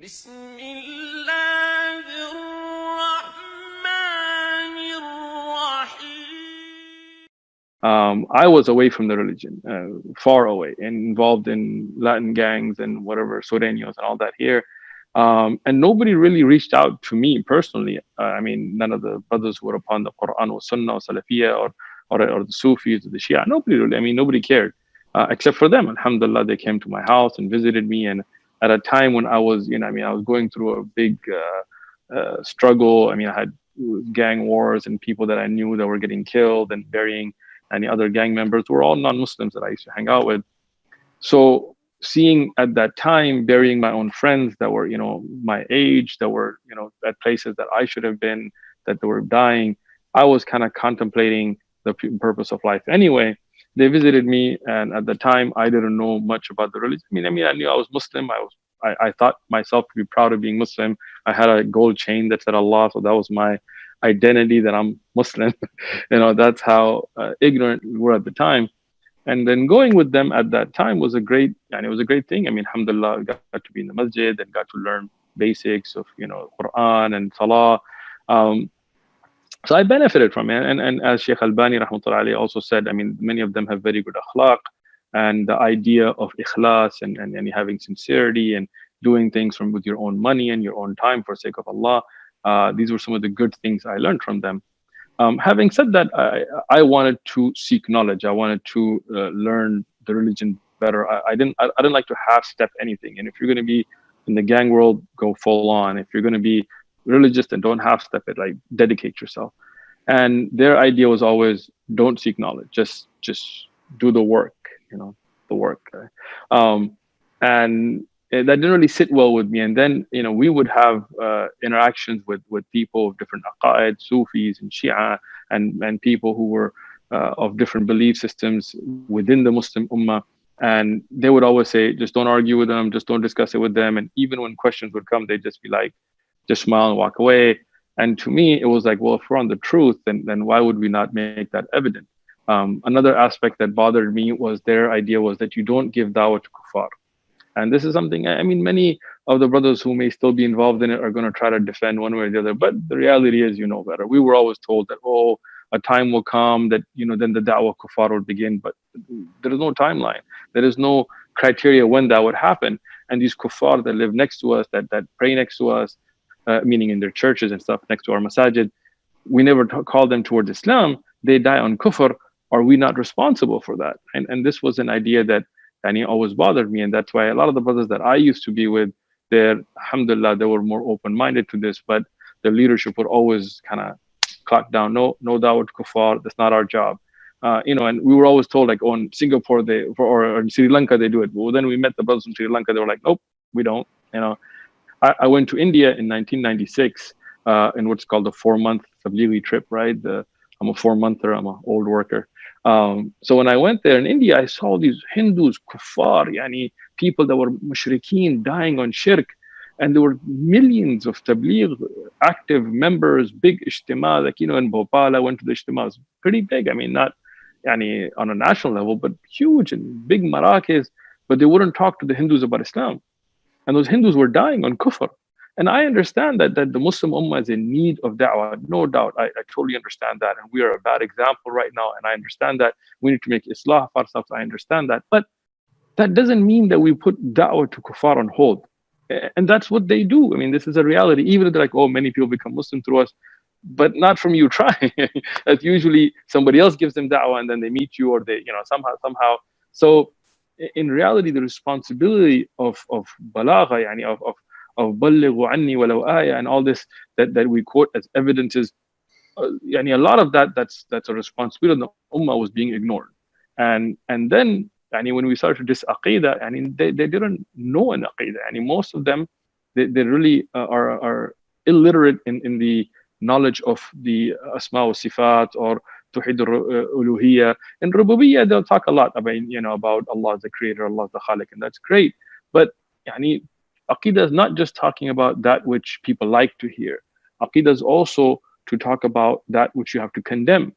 بسم الله الرحمن الرحيم. I was away from the religion, far away, and involved in Latin gangs and whatever, Sureños and all that here. And nobody really reached out to me personally. I mean, none of the brothers who were upon the Quran or Sunnah or Salafiyah or the Sufis or the Shia, nobody really, I mean, nobody cared except for them. Alhamdulillah, they came to my house and visited me. And at a time when I was, I mean, I was going through a big struggle. I mean, I had gang wars and people that I knew that were getting killed and burying any other gang members were all non-Muslims that I used to hang out with. So seeing at that time burying my own friends that were, my age, that were, at places that I should have been, that they were dying, I was kind of contemplating the purpose of life. Anyway, they visited me, and at the time I didn't know much about the religion. I knew I was Muslim. I thought myself to be proud of being Muslim. I had a gold chain that said Allah, so that was my identity that I'm Muslim. That's how ignorant we were at the time. And then going with them at that time was a great, and it was a great thing. I mean, alhamdulillah, I got to be in the masjid and got to learn basics of, Quran and Salah. Um, so I benefited from it. And as Sheikh Albani rahmatullahi alayhi also said, I mean, many of them have very good akhlaq, and the idea of ikhlas and having sincerity and doing things with your own money and your own time for the sake of Allah. These were some of the good things I learned from them. Having said that, I wanted to seek knowledge. I wanted to learn the religion better. I didn't like to half step anything. And if you're going to be in the gang world, go full on. If you're going to be religious, then don't half step it. Like, dedicate yourself. And their idea was always, don't seek knowledge. Just do the work. The work. And that didn't really sit well with me. And then, we would have interactions with people of different aqaid, Sufis and Shia, and people who were of different belief systems within the Muslim Ummah. And they would always say, just don't argue with them, just don't discuss it with them. And even when questions would come, they'd just be like, just smile and walk away. And to me, it was like, well, if we're on the truth, then why would we not make that evident? Another aspect that bothered me was their idea was that you don't give dawah to kuffar. And this is something, I mean, many of the brothers who may still be involved in it are going to try to defend one way or the other. But the reality is, better. We were always told that, a time will come that, then the da'wah kuffar will begin. But there is no timeline. There is no criteria when that would happen. And these kuffar that live next to us, that pray next to us, meaning in their churches and stuff next to our masajid, we never call them towards Islam. They die on kufr. Are we not responsible for that? And this was an idea that always bothered me. And that's why a lot of the brothers that I used to be with, alhamdulillah, they were more open-minded to this, but the leadership would always kind of clock down, no dawah to kuffar, that's not our job. And we were always told, like, in Singapore, or in Sri Lanka, they do it. Well, then we met the brothers from Sri Lanka, they were like, nope, we don't. I went to India in 1996 in what's called the 4-month Tablighi trip, right? I'm a 4-monther, I'm an old worker. So when I went there in India, I saw these Hindus, kuffar, people that were mushrikeen, dying on shirk. And there were millions of Tabligh active members, big ijtima, like, in Bhopal, I went to the ijtima, it was pretty big. I mean, not on a national level, but huge and big marakis, but they wouldn't talk to the Hindus about Islam. And those Hindus were dying on kufr. And I understand that the Muslim Ummah is in need of da'wah, no doubt. I totally understand that. And we are a bad example right now. And I understand that we need to make islah for ourselves. I understand that. But that doesn't mean that we put da'wah to kuffar on hold. And that's what they do. I mean, this is a reality. Even if they're like, many people become Muslim through us, but not from you trying. That's usually somebody else gives them da'wah and then they meet you, or they, somehow. So in reality, the responsibility of balagha, of ballighu anni walau ayah, and all this that we quote as evidences, a lot of that's a responsibility of the ummah was being ignored. And then when we started this aqidah, they didn't know an aqidah. Most of them, they really are illiterate in the knowledge of the asma wa sifat or Tawheed al-Uluhiyya. In Rububiyyah, they'll talk a lot about Allah as the creator, Allah as the Khaliq, and that's great. But Aqidah is not just talking about that which people like to hear. Aqidah is also to talk about that which you have to condemn.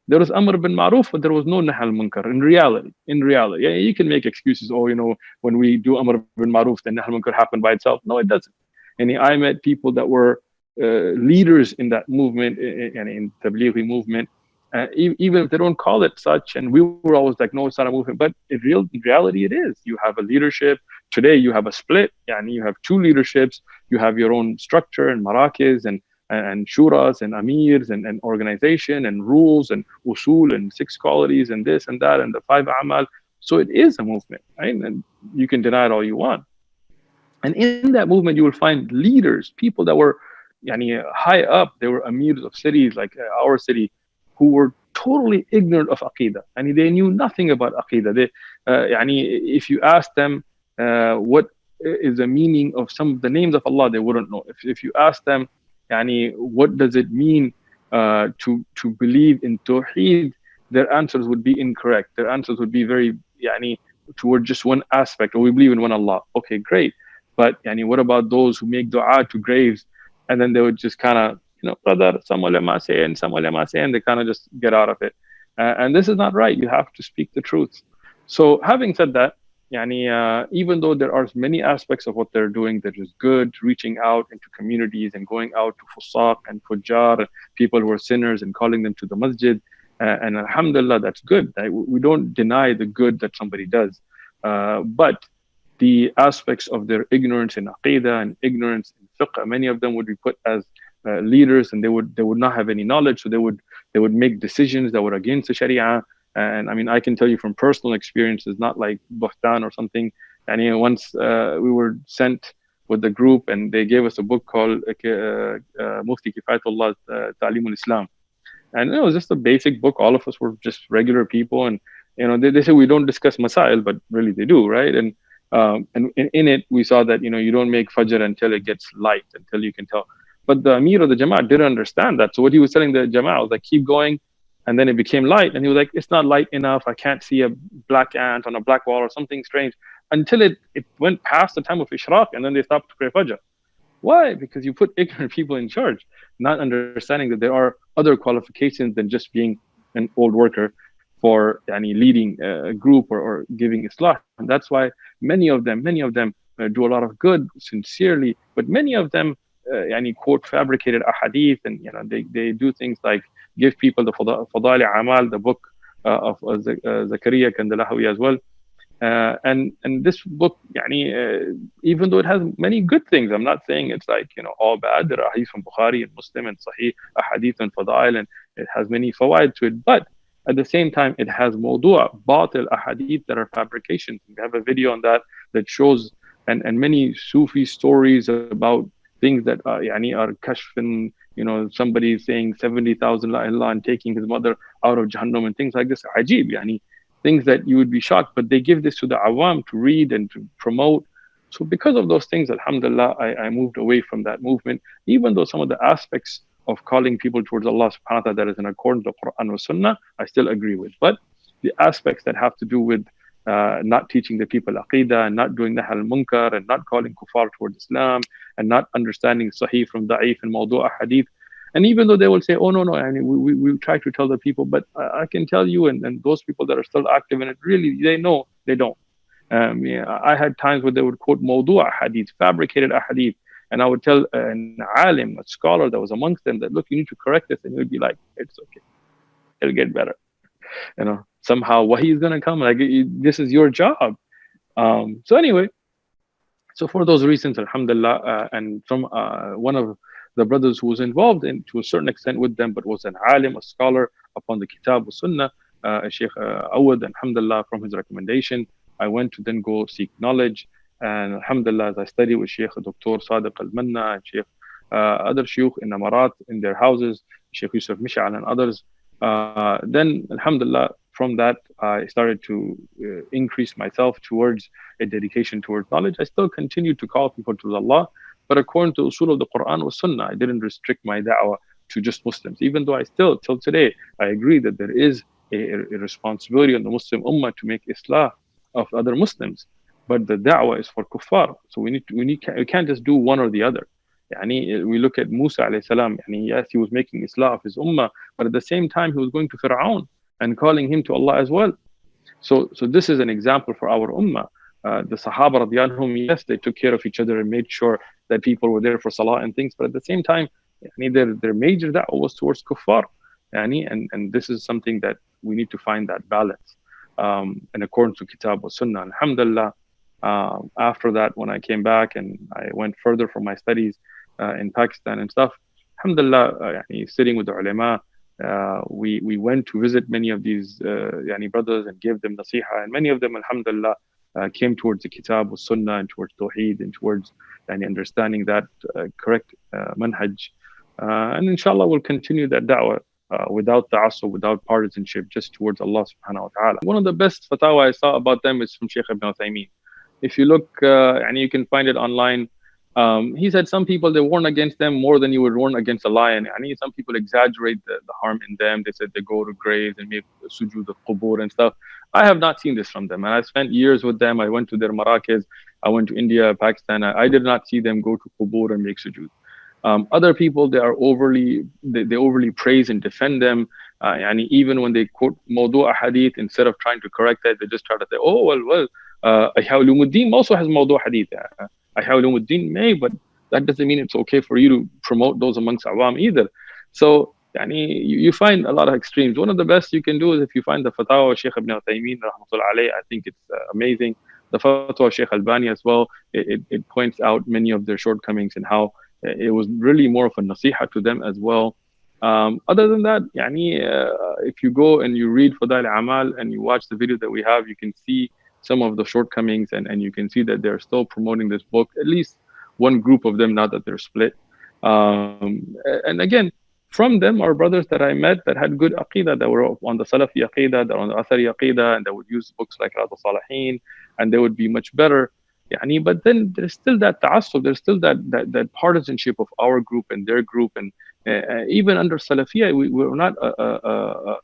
There was Amr bin Ma'ruf, but there was no Nahy al-Munkar in reality. Yeah, you can make excuses. When we do Amr bin Ma'ruf, then Nahy al-Munkar happened by itself. No, it doesn't. And I met people that were leaders in that movement and in Tablighi movement, even if they don't call it such. And we were always like, no, it's not a movement. But in reality, it is. You have a leadership. Today, you have a split. Yani you have two leaderships. You have your own structure and marakis and shuras and amirs and organization and rules and usul and six qualities and this and that and the five amal. So it is a movement, right? And you can deny it all you want. And in that movement, you will find leaders, people that were high up. They were amirs of cities like our city, who were totally ignorant of aqidah. And they knew nothing about aqidah. If you ask them what is the meaning of some of the names of Allah, they wouldn't know. If you ask them, what does it mean to believe in Tawheed, their answers would be incorrect. Their answers would be very toward just one aspect. Or we believe in one Allah. Okay, great. But what about those who make dua to graves, and then they would just kind of, brother, some ulama say and some ulama say, and they kind of just get out of it. And this is not right. You have to speak the truth. So having said that, even though there are many aspects of what they're doing that is good, reaching out into communities and going out to fusaq and fujjar, people who are sinners, and calling them to the masjid, and alhamdulillah, that's good. We don't deny the good that somebody does. But the aspects of their ignorance in aqidah and ignorance in fiqh, many of them would be put as leaders, and they would not have any knowledge, so they would make decisions that were against the Sharia. And I mean, I can tell you from personal experiences, not like buhtan or something. And once we were sent with the group, and they gave us a book called Mufti Kifayatullah's Ta'lim al-Islam, and it was just a basic book. All of us were just regular people, and they say we don't discuss masail, but really they do, right? And in it, we saw that you don't make fajr until it gets light, until you can tell. But the Amir of the Jamaat didn't understand that. So what he was telling the Jamaat was like, keep going. And then it became light. And he was like, it's not light enough. I can't see a black ant on a black wall or something strange, until it went past the time of Ishraq, and then they stopped to pray Fajr. Why? Because you put ignorant people in charge, not understanding that there are other qualifications than just being an old worker for leading a group or giving Islah. And that's why many of them do a lot of good sincerely, but many of them quote fabricated ahadith, and they do things like give people the Fadail Amal, the book of Zakaria Kandalahawi as well. And this book, even though it has many good things, I'm not saying it's like all bad. There are hadith from Bukhari and Muslim and Sahih ahadith and Fadail, and it has many fawaid to it. But at the same time, it has mawdu'a, batil ahadith that are fabrications. We have a video on that shows and many Sufi stories about things that are kashf, somebody saying 70,000 la ilaha and taking his mother out of Jahannam and things like this. Ajib, things that you would be shocked, but they give this to the awam to read and to promote. So because of those things, alhamdulillah, I moved away from that movement, even though some of the aspects of calling people towards Allah subhanahu wa ta'ala that is in accordance with the Quran and Sunnah, I still agree with. But the aspects that have to do with not teaching the people aqidah, and not doing nahy al-munkar, and not calling kuffar towards Islam, and not understanding sahih from da'if and mawdu' hadith. And even though they will say, oh, no, we try to tell the people, but I can tell you, and those people that are still active in it, really, they know they don't. I had times where they would quote mawdu' hadith, fabricated hadith, and I would tell an alim, a scholar that was amongst them, that look, you need to correct this, and he would be like, it's okay, it'll get better. Somehow wahi is going to come, like this is your job. So anyway, so for those reasons, alhamdulillah, and from one of the brothers who was involved in to a certain extent with them, but was an alim, a scholar upon the kitab wa sunnah, Sheikh Awad, alhamdulillah, from his recommendation, I went to then go seek knowledge. And alhamdulillah, as I studied with Sheikh Dr. Sadiq al-Manna and Sheikh other Sheikh in Amarat in their houses, Sheikh Yusuf Mish'al and others, then alhamdulillah, from that I started to increase myself towards a dedication towards knowledge. I still continued to call people to Allah, but according to usul of the Quran wa Sunnah, I didn't restrict my da'wah to just Muslims, even though I still, till today, I agree that there is a responsibility on the Muslim ummah to make islah of other Muslims, but the da'wah is for kuffar. So we can't just do one or the other. We look at Musa alayhi salam, yes, he was making islah of his ummah, but at the same time, he was going to Fir'aun and calling him to Allah as well. So this is an example for our ummah. The Sahaba radiallahu anhum, yes, they took care of each other and made sure that people were there for salah and things, but at the same time, their major da'wah was towards kuffar. And this is something that we need to find that balance in accordance to Kitab wa Sunnah. Alhamdulillah, after that, when I came back and I went further for my studies in Pakistan and stuff, Alhamdulillah, sitting with the ulama, we went to visit many of these brothers and give them nasiha, and many of them, Alhamdulillah, came towards the Kitab wa Sunnah and towards Tawheed and towards understanding that correct manhaj. And inshallah, we'll continue that da'wah without ta'assub, without partisanship, just towards Allah subhanahu wa ta'ala. One of the best fatwa I saw about them is from Sheikh Ibn Uthaymeen. If you look, and you can find it online, he said some people, they warn against them more than you would warn against a lion. Some people exaggerate the harm in them. They said they go to graves and make sujood of qubur and stuff. I have not seen this from them. And I spent years with them. I went to their marakiz. I went to India, Pakistan. I did not see them go to qubur and make sujood. Other people, they overly praise and defend them. And even when they quote mawdu' hadith, instead of trying to correct that, they just try to say, oh, well, Ihya Ulumuddin also has mawdu' hadith. Ihya Ulumuddin may, but that doesn't mean it's okay for you to promote those amongst awam either. So, you find a lot of extremes. One of the best you can do is if you find the fatwa of Sheikh Ibn Uthaymeen, rahmatullah alayh, I think it's amazing. The fatwa of Sheikh Albani as well, it points out many of their shortcomings and how it was really more of a nasiha to them as well. Other than that, if you go and you read Fadail Amal and you watch the video that we have, you can see some of the shortcomings, and you can see that they're still promoting this book, at least one group of them, now that they're split. And again, from them are brothers that I met that had good aqidah, that were on the Salafi aqidah, that were on the Athari aqidah, and that would use books like Riyadh al-Salihin, and they would be much better. But then there's still that ta'assub, there's still that partisanship of our group and their group. And even under Salafiyah, we're not a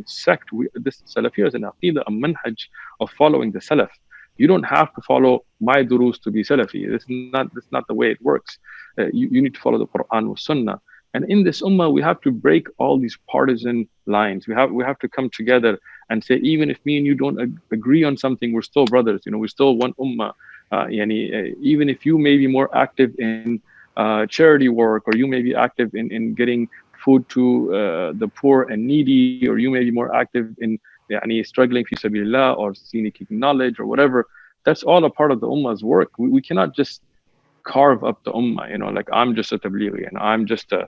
sect. This Salafiyah is an aqidah, a manhaj of following the Salaf. You don't have to follow my durus to be Salafi. This is not the way it works. You need to follow the Quran wa Sunnah. And in this ummah, we have to break all these partisan lines. We have to come together and say, even if me and you don't agree on something, we're still brothers. We're still one ummah. Even if you may be more active in charity work, or you may be active in getting food to the poor and needy, or you may be more active in struggling fi sabilillah, or seeking knowledge, or whatever, that's all a part of the ummah's work. We cannot just carve up the ummah, like I'm just a tablighi and I'm just a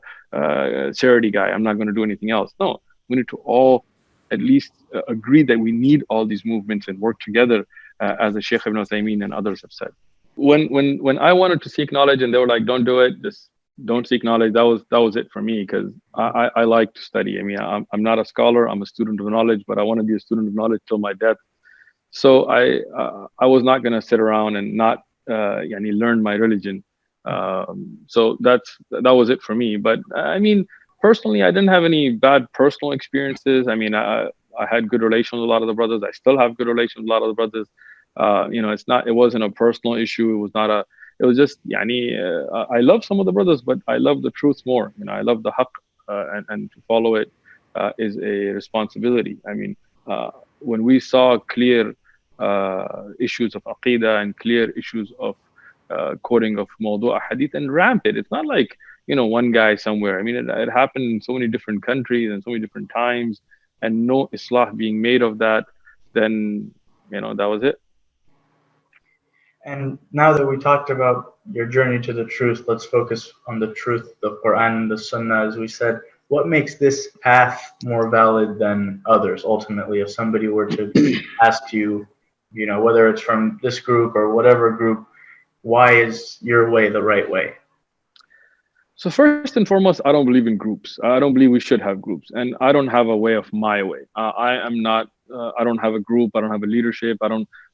charity guy, I'm not going to do anything else. No, we need to all at least agree that we need all these movements and work together, as the Sheikh Ibn Uthaymeen and others have said. When I wanted to seek knowledge and they were like, don't do it, just don't seek knowledge, that was it for me, because I like to study. I'm not a scholar, I'm a student of knowledge, but I want to be a student of knowledge till my death. So I was not going to sit around and not learn my religion. So that was it for me. But personally, I didn't have any bad personal experiences. I had good relations with a lot of the brothers. I still have good relations with a lot of the brothers. It wasn't a personal issue. It was just, I love some of the brothers, but I love the truth more. I love the haqq, and to follow it is a responsibility. When we saw clear issues of aqidah and clear issues of quoting of mawdu' hadith and rampant, it's not like, one guy somewhere. It happened in so many different countries and so many different times, and no islah being made of that, then, that was it. And now that we talked about your journey to the truth, let's focus on the truth, the Quran and the Sunnah. As we said, what makes this path more valid than others? Ultimately, if somebody were to ask you, whether it's from this group or whatever group, why is your way the right way? So first and foremost, I don't believe in groups. I don't believe we should have groups, and I don't have a way of my way. I don't have a group. I don't have a leadership.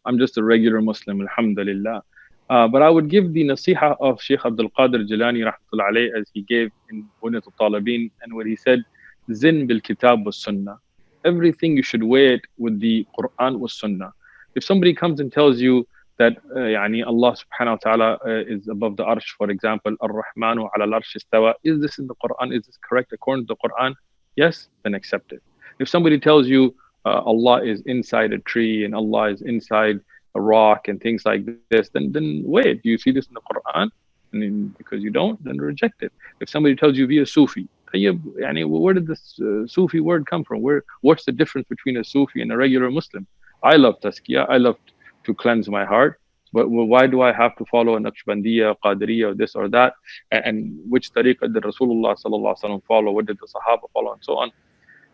I'm just a regular Muslim, alhamdulillah. But I would give the nasiha of Sheikh Abdul Qadir Jilani, rahmatullah alayh, as he gave in Bunyat al-Talibin, and where he said, Zin bil kitab was sunnah. Everything you should weigh it with the Quran was sunnah. If somebody comes and tells you that Allah subhanahu wa ta'ala is above the arsh, for example, Ar-Rahmanu ala al-arsh istawa, is this in the Quran? Is this correct according to the Quran? Yes, then accept it. If somebody tells you Allah is inside a tree and Allah is inside a rock and things like this, then wait, do you see this in the Quran? And then, because you don't, then reject it. If somebody tells you be a Sufi, where did this Sufi word come from? What's the difference between a Sufi and a regular Muslim? I love tazkiyah. I love to cleanse my heart. But why do I have to follow a Naqshbandiyya, Qadiriyya, or this or that? And which tariqah did Rasulullah sallallahu alaihi wasallam follow? What did the Sahaba follow, and so on?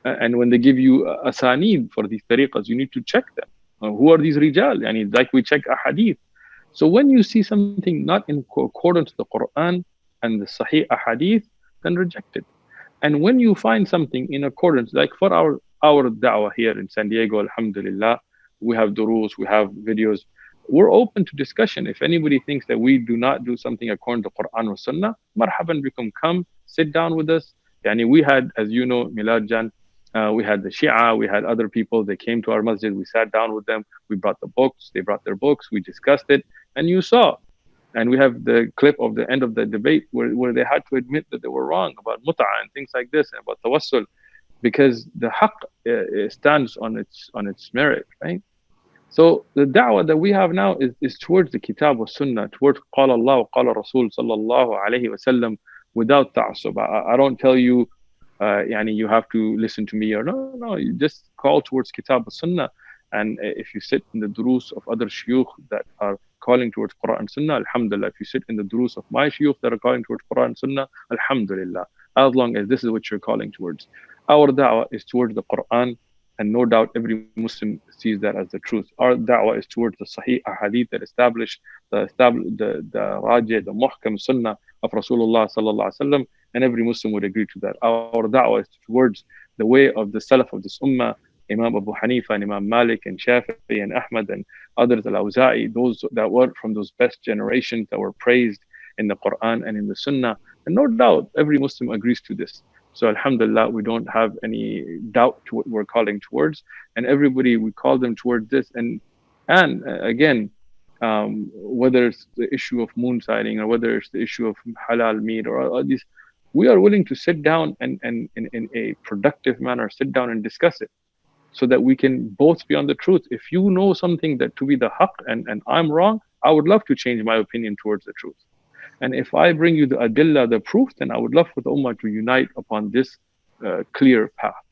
And when they give you asanid for these tariqas, you need to check them. Who are these rijal? Like we check a hadith. So when you see something not in accordance to the Quran and the Sahih ahadith, then reject it. And when you find something in accordance, like for our da'wah here in San Diego, alhamdulillah, we have durus, we have videos. We're open to discussion. If anybody thinks that we do not do something according to Quran or Sunnah, marhaban bikum, come, sit down with us. We had, as you know, Milad Jan, we had the Shia, we had other people. They came to our masjid, we sat down with them, we brought the books, they brought their books, we discussed it, and you saw. And we have the clip of the end of the debate where they had to admit that they were wrong about mut'ah and things like this, and about tawassul, because the haqq stands on its merit, right? So the da'wah that we have now is towards the kitab wa sunnah, towards qala Allah wa qala Rasul sallallahu alayhi wa sallam, without ta'assub. I don't tell you, you have to listen to me, or no, you just call towards kitab wa sunnah. And if you sit in the durus of other shuyukh that are calling towards Quran and Sunnah, alhamdulillah. If you sit in the durus of my shuyukh that are calling towards Quran and Sunnah, alhamdulillah. As long as this is what you're calling towards. Our da'wah is towards the Quran, and no doubt every Muslim sees that as the truth. Our da'wah is towards the Sahih ahadith that establish the rajih, the muhkam sunnah of Rasulullah sallallahu alaihi wasallam, and every Muslim would agree to that. Our da'wah is towards the way of the Salaf of this ummah, Imam Abu Hanifa and Imam Malik and Shafi'i and Ahmad and others, Al-Awza'i, those that were from those best generations that were praised in the Quran and in the Sunnah. And no doubt every Muslim agrees to this. So alhamdulillah, we don't have any doubt to what we're calling towards, and everybody, we call them towards this. And again, whether it's the issue of moon sighting, or whether it's the issue of halal meat, or all these, we are willing to sit down and in a productive manner, sit down and discuss it, so that we can both be on the truth. If you know something that to be the haqq and I'm wrong, I would love to change my opinion towards the truth. And if I bring you the adillah, the proof, then I would love for the ummah to unite upon this clear path.